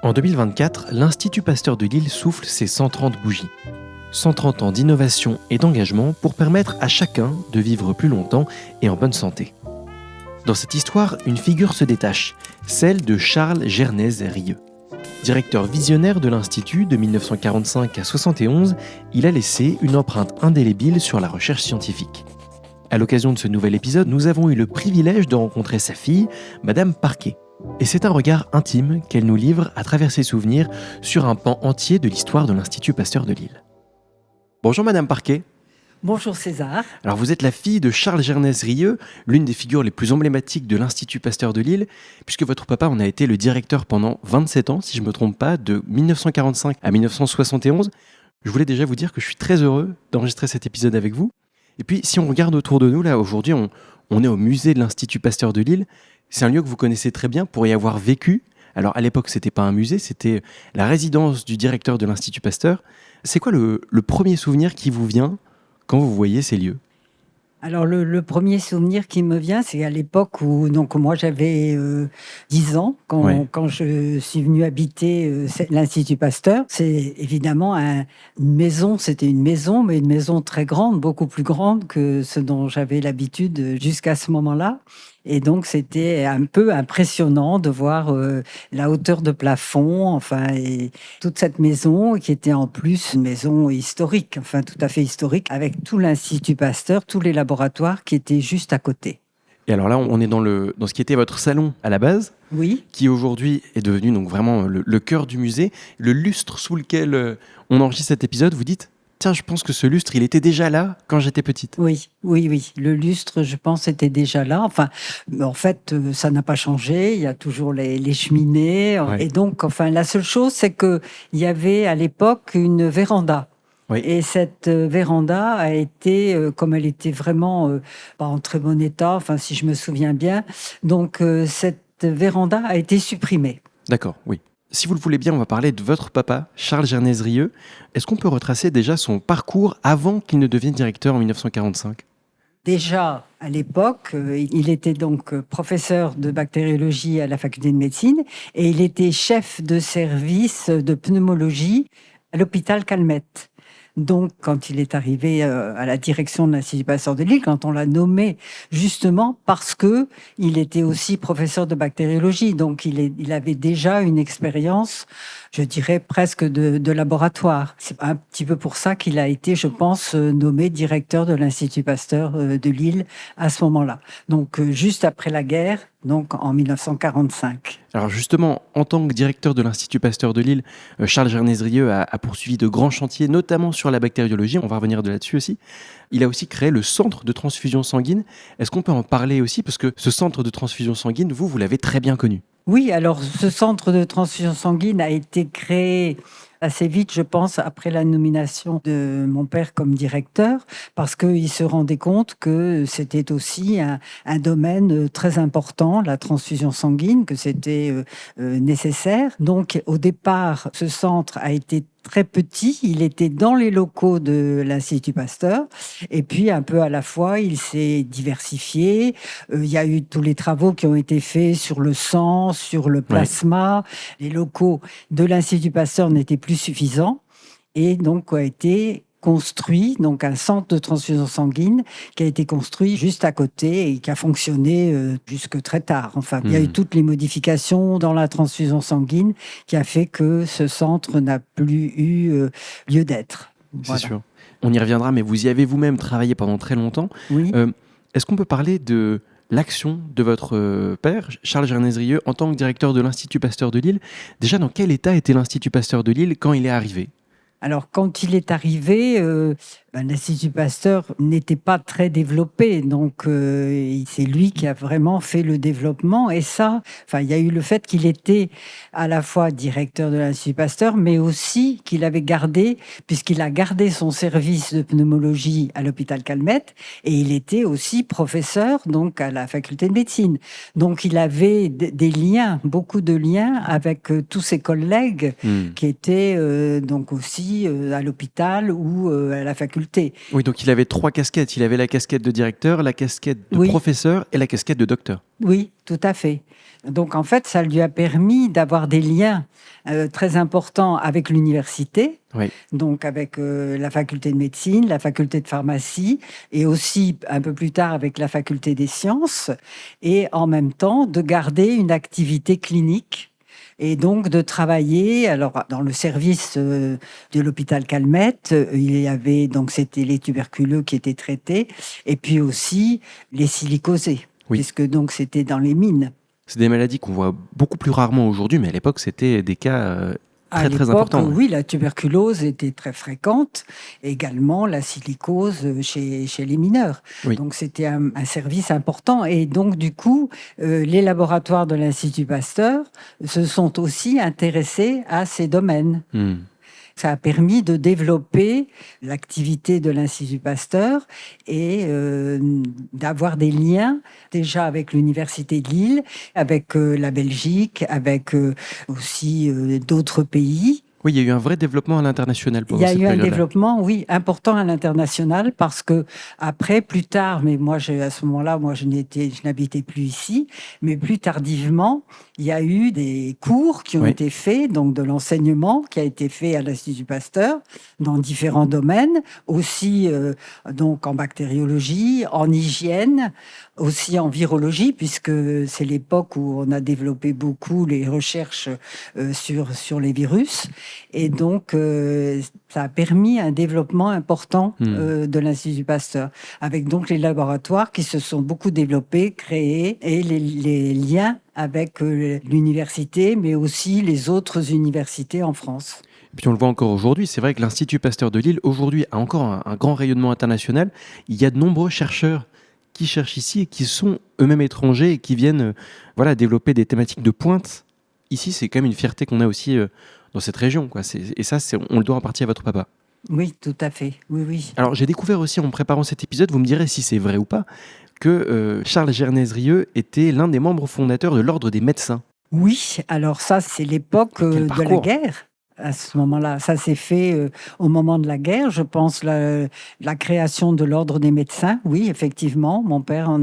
En 2024, l'Institut Pasteur de Lille souffle ses 130 bougies. 130 ans d'innovation et d'engagement pour permettre à chacun de vivre plus longtemps et en bonne santé. Dans cette histoire, une figure se détache, celle de Charles Gernez-Rieu. Directeur visionnaire de l'Institut de 1945 à 71, il a laissé une empreinte indélébile sur la recherche scientifique. À l'occasion de ce nouvel épisode, nous avons eu le privilège de rencontrer sa fille, Madame Parquet. Et c'est un regard intime qu'elle nous livre à travers ses souvenirs sur un pan entier de l'histoire de l'Institut Pasteur de Lille. Bonjour Madame Parquet. Bonjour César. Alors vous êtes la fille de Charles Gernez-Rieu, l'une des figures les plus emblématiques de l'Institut Pasteur de Lille, puisque votre papa en a été le directeur pendant 27 ans, si je ne me trompe pas, de 1945 à 1971. Je voulais déjà vous dire que je suis très heureux d'enregistrer cet épisode avec vous. Et puis si on regarde autour de nous, là aujourd'hui on est au musée de l'Institut Pasteur de Lille. C'est un lieu que vous connaissez très bien pour y avoir vécu. Alors à l'époque c'était pas un musée, c'était la résidence du directeur de l'Institut Pasteur. C'est quoi le premier souvenir qui vous vient quand vous voyez ces lieux? Alors le premier souvenir qui me vient, c'est à l'époque où donc moi j'avais 10 ans quand je suis venue habiter l'Institut Pasteur. C'est évidemment une maison, c'était une maison, mais une maison très grande, beaucoup plus grande que ce dont j'avais l'habitude jusqu'à ce moment-là. Et donc, c'était un peu impressionnant de voir la hauteur de plafond, enfin, et toute cette maison qui était en plus une maison historique, enfin, tout à fait historique, avec tout l'Institut Pasteur, tous les laboratoires qui étaient juste à côté. Et alors là, on est dans ce qui était votre salon à la base, oui, qui aujourd'hui est devenu donc vraiment le cœur du musée, le lustre sous lequel on enregistre cet épisode. Vous dites, tiens, je pense que ce lustre, il était déjà là quand j'étais petite. Oui. Le lustre, je pense, était déjà là. Enfin, en fait, ça n'a pas changé. Il y a toujours les cheminées. Ouais. Et donc, enfin, la seule chose, c'est qu'il y avait à l'époque une véranda. Oui. Et cette véranda a été, comme elle était vraiment pas en très bon état, enfin, si je me souviens bien, donc cette véranda a été supprimée. D'accord, oui. Si vous le voulez bien, on va parler de votre papa, Charles Gernez-Rieu. Est-ce qu'on peut retracer déjà son parcours avant qu'il ne devienne directeur en 1945 ? Déjà, à l'époque, il était donc professeur de bactériologie à la faculté de médecine et il était chef de service de pneumologie à l'hôpital Calmette. Donc, quand il est arrivé à la direction de l'Institut Pasteur de Lille, quand on l'a nommé justement parce que il était aussi professeur de bactériologie, donc il avait déjà une expérience, je dirais presque de laboratoire. C'est un petit peu pour ça qu'il a été, je pense, nommé directeur de l'Institut Pasteur de Lille à ce moment-là. Donc, juste après la guerre, donc en 1945. Alors justement, en tant que directeur de l'Institut Pasteur de Lille, Charles Gernez-Rieu a poursuivi de grands chantiers, notamment sur la bactériologie, on va revenir là-dessus aussi. Il a aussi créé le centre de transfusion sanguine. Est-ce qu'on peut en parler aussi? Parce que ce centre de transfusion sanguine, vous l'avez très bien connu. Oui, alors ce centre de transfusion sanguine a été créé assez vite, je pense, après la nomination de mon père comme directeur, parce qu'il se rendait compte que c'était aussi un domaine très important, la transfusion sanguine, que c'était nécessaire. Donc, au départ, ce centre a été très petit, il était dans les locaux de l'Institut Pasteur, et puis un peu à la fois, il s'est diversifié. Il y a eu tous les travaux qui ont été faits sur le sang, sur le plasma. Les locaux de l'Institut Pasteur n'étaient plus suffisants, et donc a été construit donc un centre de transfusion sanguine qui a été construit juste à côté et qui a fonctionné jusque très tard. Enfin, il y a eu toutes les modifications dans la transfusion sanguine qui a fait que ce centre n'a plus eu lieu d'être. Voilà. C'est sûr. On y reviendra, mais vous y avez vous-même travaillé pendant très longtemps. Oui. Est-ce qu'on peut parler de l'action de votre père, Charles Gernez-Rieu, en tant que directeur de l'Institut Pasteur de Lille? Déjà, dans quel état était l'Institut Pasteur de Lille quand il est arrivé? Alors, quand il est arrivé, l'Institut Pasteur n'était pas très développé, donc c'est lui qui a vraiment fait le développement. Et ça, il y a eu le fait qu'il était à la fois directeur de l'Institut Pasteur, mais aussi qu'il avait gardé, puisqu'il a gardé son service de pneumologie à l'hôpital Calmette, et il était aussi professeur donc à la faculté de médecine. Donc, il avait des liens, beaucoup de liens avec tous ses collègues qui étaient donc aussi à l'hôpital ou à la faculté faculté. Oui, donc il avait 3 casquettes. Il avait la casquette de directeur, la casquette de Oui. professeur et la casquette de docteur. Oui, tout à fait. Donc en fait, ça lui a permis d'avoir des liens très importants avec l'université, Oui. donc avec la faculté de médecine, la faculté de pharmacie, et aussi un peu plus tard avec la faculté des sciences, et en même temps de garder une activité clinique. Et donc de travailler, alors dans le service de l'hôpital Calmette, il y avait donc c'était les tuberculeux qui étaient traités, et puis aussi les silicosés, Oui. puisque donc c'était dans les mines. C'est des maladies qu'on voit beaucoup plus rarement aujourd'hui, mais à l'époque, c'était des cas À très l'époque, importants. oui, la tuberculose était très fréquente, également la silicose chez les mineurs. Oui. Donc c'était un service important. Et donc du coup, les laboratoires de l'Institut Pasteur se sont aussi intéressés à ces domaines. Hmm. Ça a permis de développer l'activité de l'Institut Pasteur et d'avoir des liens déjà avec l'Université de Lille, avec la Belgique, avec aussi d'autres pays. Oui, il y a eu un vrai développement à l'international Il pendant y a cette eu un période-là. développement, oui, important à l'international parce que après, plus tard, mais moi, à ce moment-là, moi, je n'habitais plus ici, mais plus tardivement, il y a eu des cours qui ont Oui. été faits, donc de l'enseignement qui a été fait à l'Institut Pasteur dans différents domaines, aussi donc en bactériologie, en hygiène, aussi en virologie, puisque c'est l'époque où on a développé beaucoup les recherches sur les virus. Et donc, ça a permis un développement important de l'Institut Pasteur, avec donc les laboratoires qui se sont beaucoup développés, créés, et les liens avec l'université, mais aussi les autres universités en France. Et puis on le voit encore aujourd'hui, c'est vrai que l'Institut Pasteur de Lille, aujourd'hui, a encore un grand rayonnement international. Il y a de nombreux chercheurs qui cherchent ici et qui sont eux-mêmes étrangers et qui viennent développer des thématiques de pointe. Ici, c'est quand même une fierté qu'on a aussi dans cette région, quoi. Et ça, on le doit en partie à votre papa. Oui, tout à fait. Oui, oui. Alors, j'ai découvert aussi en préparant cet épisode, vous me direz si c'est vrai ou pas, que Charles Gernez-Rieu était l'un des membres fondateurs de l'Ordre des médecins. Oui, alors ça, c'est l'époque Quel de la parcours. guerre. À ce moment-là, ça s'est fait au moment de la guerre, je pense, la création de l'Ordre des médecins. Oui, effectivement, mon père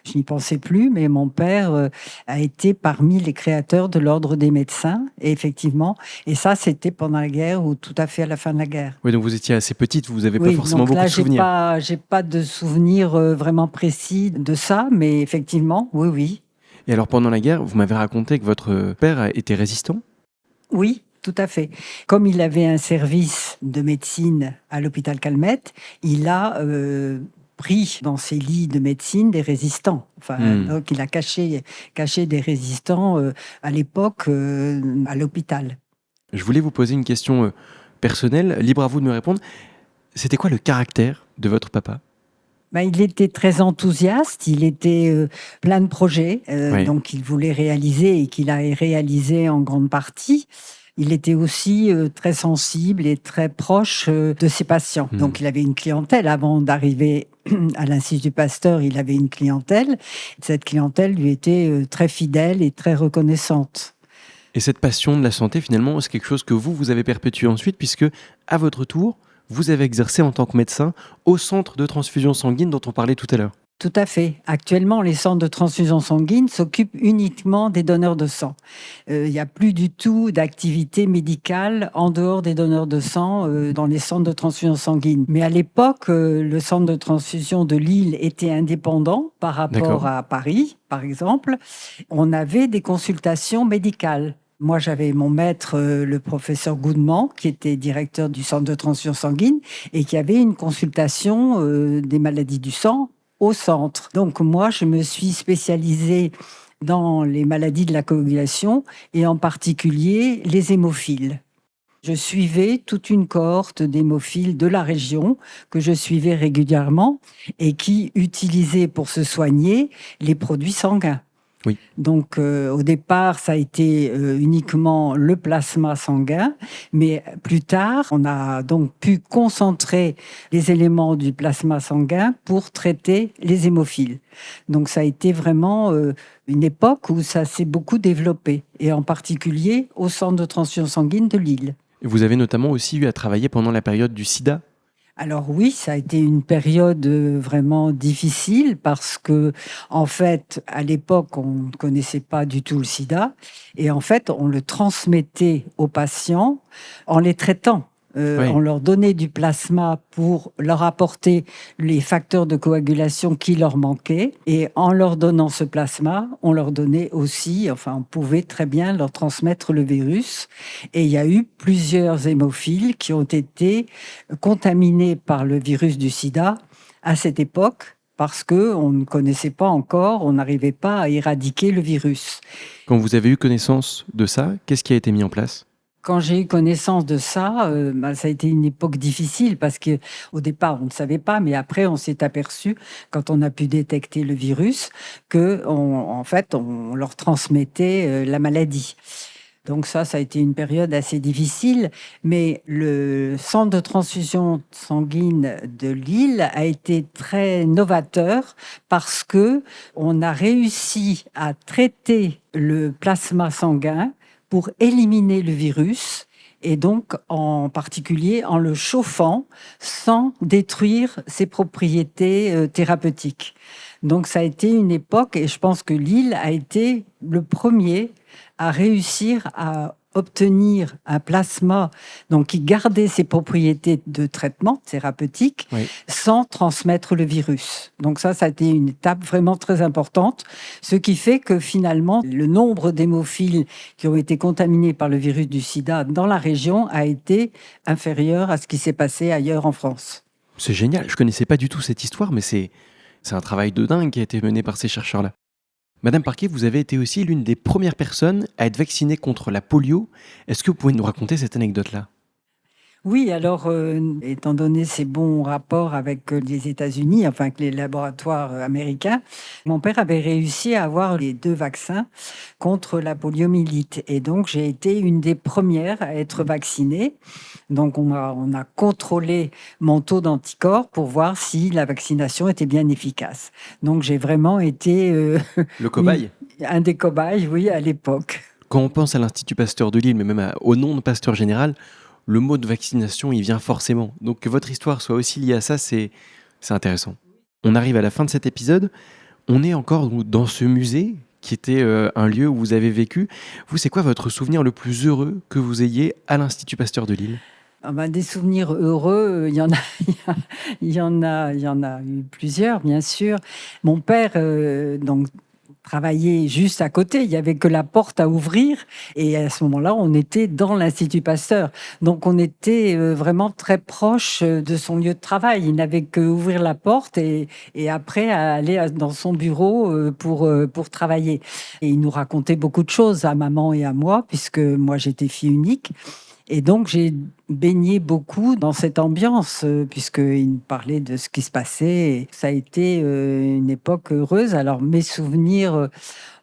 je n'y pensais plus, mais mon père a été parmi les créateurs de l'Ordre des médecins, et effectivement. Et ça, c'était pendant la guerre ou tout à fait à la fin de la guerre. Oui, donc vous étiez assez petite, vous n'avez pas Oui, forcément donc beaucoup là, de souvenirs. j'ai pas de souvenirs vraiment précis de ça, mais effectivement, oui, oui. Et alors, pendant la guerre, vous m'avez raconté que votre père était résistant. Oui, tout à fait. Comme il avait un service de médecine à l'hôpital Calmette, il a pris dans ses lits de médecine des résistants. Enfin, donc il a caché des résistants à l'époque à l'hôpital. Je voulais vous poser une question personnelle, libre à vous de me répondre. C'était quoi le caractère de votre papa ? Ben, il était très enthousiaste, il était plein de projets, Oui. donc il voulait réaliser et qu'il a réalisé en grande partie. Il était aussi très sensible et très proche de ses patients. Donc il avait une clientèle. Avant d'arriver à l'Institut Pasteur, il avait une clientèle. Cette clientèle lui était très fidèle et très reconnaissante. Et cette passion de la santé, finalement, c'est quelque chose que vous avez perpétué ensuite, puisque, à votre tour, vous avez exercé en tant que médecin au centre de transfusion sanguine dont on parlait tout à l'heure. Tout à fait. Actuellement, les centres de transfusion sanguine s'occupent uniquement des donneurs de sang. Il n'y a plus du tout d'activité médicale en dehors des donneurs de sang dans les centres de transfusion sanguine. Mais à l'époque, le centre de transfusion de Lille était indépendant par rapport D'accord. à Paris, par exemple. On avait des consultations médicales. Moi, j'avais mon maître, le professeur Goudement, qui était directeur du centre de transfusion sanguine et qui avait une consultation des maladies du sang au centre. Donc moi, je me suis spécialisée dans les maladies de la coagulation et en particulier les hémophiles. Je suivais toute une cohorte d'hémophiles de la région que je suivais régulièrement et qui utilisaient pour se soigner les produits sanguins. Oui. Donc, au départ, ça a été uniquement le plasma sanguin, mais plus tard, on a donc pu concentrer les éléments du plasma sanguin pour traiter les hémophiles. Donc, ça a été vraiment une époque où ça s'est beaucoup développé, et en particulier au centre de transfusion sanguine de Lille. Vous avez notamment aussi eu à travailler pendant la période du sida. Alors oui, ça a été une période vraiment difficile parce que, en fait, à l'époque, on ne connaissait pas du tout le sida et en fait, on le transmettait aux patients en les traitant. Oui. On leur donnait du plasma pour leur apporter les facteurs de coagulation qui leur manquaient. Et en leur donnant ce plasma, on leur donnait aussi, enfin, on pouvait très bien leur transmettre le virus. Et il y a eu plusieurs hémophiles qui ont été contaminés par le virus du sida à cette époque parce qu'on ne connaissait pas encore, on n'arrivait pas à éradiquer le virus. Quand vous avez eu connaissance de ça, qu'est-ce qui a été mis en place? Quand j'ai eu connaissance de ça, ça a été une époque difficile parce que au départ, on ne savait pas, mais après, on s'est aperçu, quand on a pu détecter le virus, en fait, on leur transmettait la maladie. Donc ça a été une période assez difficile, mais le centre de transfusion sanguine de Lille a été très novateur parce que on a réussi à traiter le plasma sanguin pour éliminer le virus et donc en particulier en le chauffant sans détruire ses propriétés thérapeutiques. Donc ça a été une époque et je pense que Lille a été le premier à réussir à obtenir un plasma donc qui gardait ses propriétés de traitement thérapeutique Oui. sans transmettre le virus. Donc ça a été une étape vraiment très importante, ce qui fait que finalement le nombre d'hémophiles qui ont été contaminés par le virus du sida dans la région a été inférieur à ce qui s'est passé ailleurs en France. C'est génial, je connaissais pas du tout cette histoire, mais c'est un travail de dingue qui a été mené par ces chercheurs-là. Madame Parquet, vous avez été aussi l'une des premières personnes à être vaccinée contre la polio. Est-ce que vous pouvez nous raconter cette anecdote-là? Oui, alors, étant donné ses bons rapports avec les États-Unis, enfin avec les laboratoires américains, mon père avait réussi à avoir les 2 vaccins contre la poliomyélite et donc j'ai été une des premières à être vaccinée. Donc on a contrôlé mon taux d'anticorps pour voir si la vaccination était bien efficace. Donc j'ai vraiment été, Le une cobaye? un des cobayes, oui, à l'époque. Quand on pense à l'Institut Pasteur de Lille, mais même au nom de Pasteur Général, le mot de vaccination, il vient forcément. Donc que votre histoire soit aussi liée à ça, c'est intéressant. On arrive à la fin de cet épisode. On est encore dans ce musée qui était un lieu où vous avez vécu. Vous, c'est quoi votre souvenir le plus heureux que vous ayez à l'Institut Pasteur de Lille? Ah ben, des souvenirs heureux, il y en a il y en a eu plusieurs, bien sûr. Mon père, donc travaillait juste à côté, il y avait que la porte à ouvrir et à ce moment-là, on était dans l'Institut Pasteur. Donc on était, vraiment très proche, de son lieu de travail. Il n'avait qu'ouvrir la porte et après à aller dans son bureau, pour travailler et il nous racontait beaucoup de choses à maman et à moi, puisque moi j'étais fille unique et donc, j'ai baigné beaucoup dans cette ambiance, puisqu'il nous parlait de ce qui se passait. Et ça a été une époque heureuse. Alors, mes souvenirs,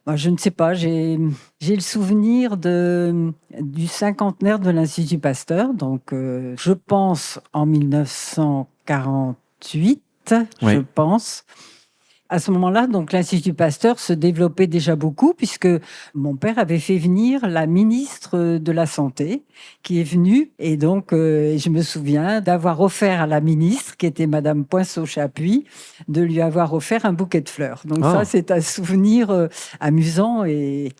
moi, je ne sais pas, j'ai le souvenir du cinquantenaire de l'Institut Pasteur. Donc, je pense en 1948, je Oui. pense. À ce moment-là, donc l'Institut Pasteur se développait déjà beaucoup puisque mon père avait fait venir la ministre de la Santé qui est venue et donc je me souviens d'avoir offert à la ministre, qui était Madame Poinceau-Chapuis, de lui avoir offert un bouquet de fleurs. Donc ça, Ah, c'est un souvenir amusant et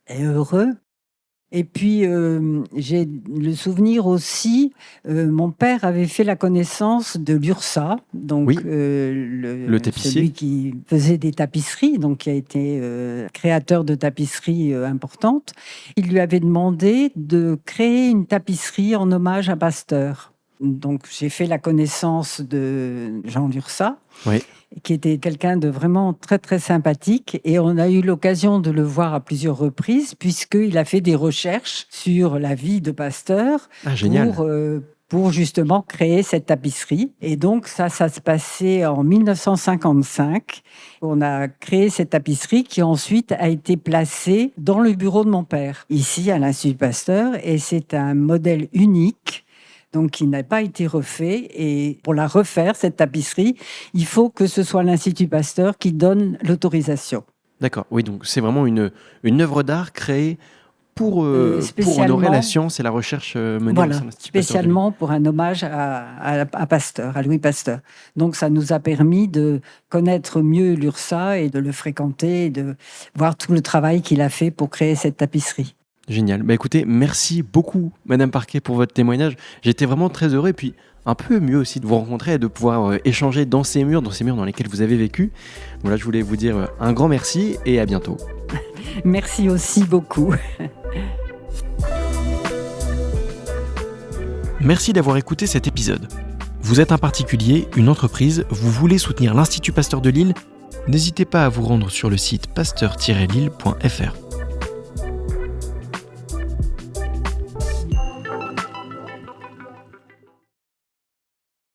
heureux. Et puis, j'ai le souvenir aussi, mon père avait fait la connaissance de l'URSSA, donc oui, le tapissier. celui qui faisait des tapisseries, donc qui a été créateur de tapisseries importantes. Il lui avait demandé de créer une tapisserie en hommage à Pasteur. Donc j'ai fait la connaissance de Jean Lursa, Oui. qui était quelqu'un de vraiment très très sympathique et on a eu l'occasion de le voir à plusieurs reprises puisqu'il a fait des recherches sur la vie de Pasteur Ah, génial. pour justement créer cette tapisserie. Et donc ça se passait en 1955. On a créé cette tapisserie qui ensuite a été placée dans le bureau de mon père, ici à l'Institut Pasteur. Et c'est un modèle unique, donc qui n'a pas été refait. Et pour la refaire, cette tapisserie, il faut que ce soit l'Institut Pasteur qui donne l'autorisation. D'accord. Oui, donc c'est vraiment une œuvre d'art créée pour honorer la science et la recherche menée Voilà, au sein de l'Institut Pasteur de Lille. spécialement pour un hommage à Pasteur, à Louis Pasteur. Donc ça nous a permis de connaître mieux l'URSA et de le fréquenter et de voir tout le travail qu'il a fait pour créer cette tapisserie. Génial. Bah écoutez, merci beaucoup, Madame Parquet, pour votre témoignage. J'étais vraiment très heureux et puis un peu mieux aussi de vous rencontrer et de pouvoir échanger dans ces murs dans lesquels vous avez vécu. Voilà, je voulais vous dire un grand merci et à bientôt. Merci aussi beaucoup. Merci d'avoir écouté cet épisode. Vous êtes un particulier, une entreprise, vous voulez soutenir l'Institut Pasteur de Lille ? N'hésitez pas à vous rendre sur le site pasteur-lille.fr.